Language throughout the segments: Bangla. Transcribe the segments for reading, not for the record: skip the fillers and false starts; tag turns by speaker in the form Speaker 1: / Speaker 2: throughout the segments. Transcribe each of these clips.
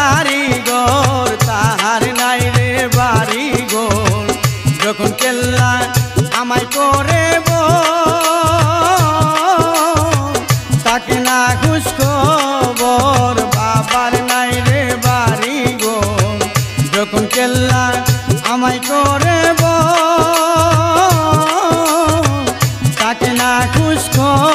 Speaker 1: কারিগর তাহার নাই রে বাড়ি ঘর যখন কেল্লা আমায় করে তাকে না খুশ খবর বাবার নাই রে বাড়ি ঘর যখন কেল্লা আমায় করে তাকে না খুশ খবর।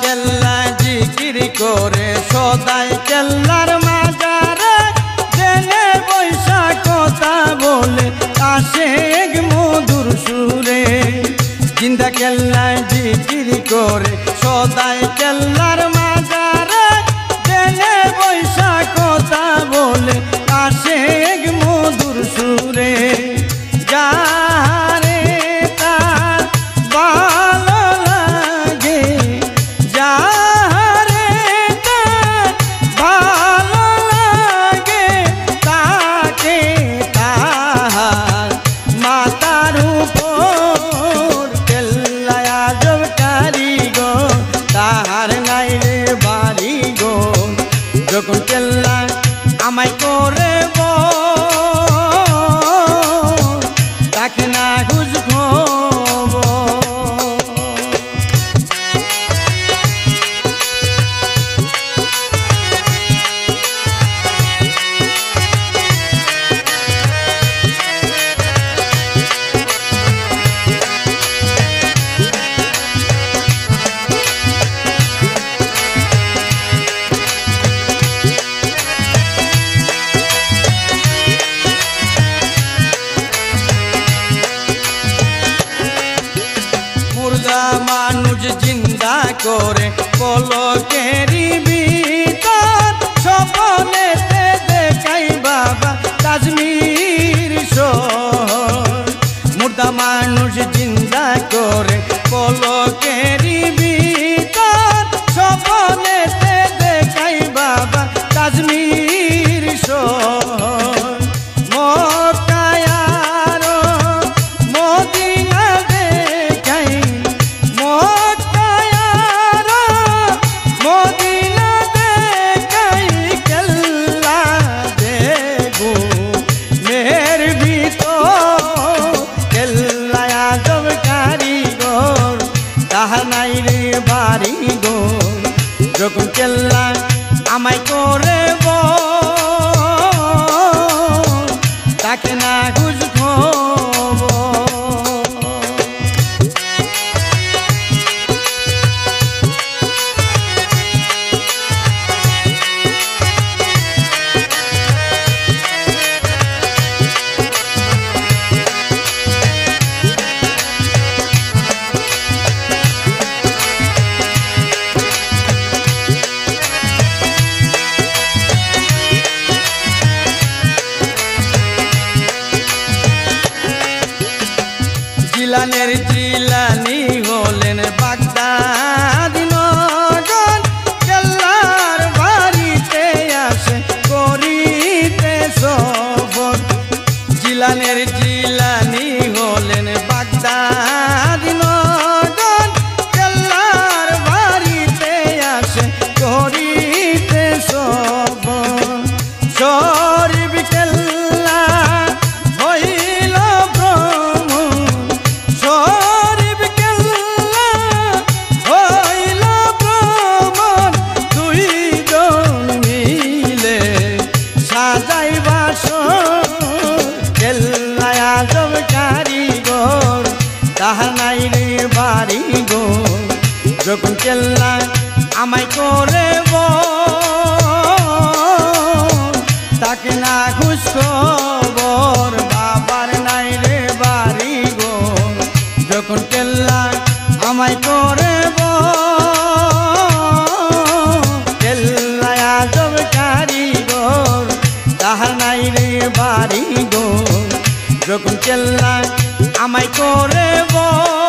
Speaker 1: কেল্লা জিকির করে সদাই কেল্লার মাজারে জেনে বৈশা কথা বলে আসে এক মধুর সুরে জিন্দা কেল্লা জিকির করে সদাই কেল্লার মাজারে জেনে বৈশা কথা বলে আসে এক মধুর সুরে যারে তার ভালো লাগে যারে তার ভালো লাগে তাকে তাহার মাতার উপর কেল্লায় আজব কারিগর তাহার নাই রে বাড়ি ঘর যখন কেল্লা আমায় করে তাকে না খুঁজ খবর। মুর্দা মানুষ জিন্দা করে পলকেরি ভিতর স্বপ্নেতে দেখাই বাবা কাশ্মীর শহর মুর্দা মানুষ জিন্দা করে পলকেরি ভিতর স্বপ্নেতে দেখাই বাবা কাশ্মীর শহর মক্কায় আর মদিনা দেখাই মক্কায় আর মদিনা দেখাই কেল্লা দেবো মের ভিতর কেল্লায় আজব কারিগর তাহা নাই রে বাড়ি ঘর যখন কেল্লা আমায় করে তাকে না খুঁজ খবর। জিলানের জিলানি হলেন বাগদাদি নগর কেল্লার বাড়িতে আসে করিতে সফর জিলানের জিলানি হলেন বাগদাদি নগর কেল্লার বাড়িতে আসে করিতে সফর শরীফ কেল্লা হইল ব্রহ্ম শরীফ কেল্লা হইল ব্রহ্মণ দুইজন মিলে সাজাই বাসর কেল্লায় আজব কারিগর তাহা নাই রে বাড়ি ঘর যখন কেল্লা আমায় করে তাকে না খুশ খবর বাবার নাই রে বাড়ি ঘর যখন কেল্লা আমায় করে কেল্লায় আজব যখন কেল্লা আমায় করে বল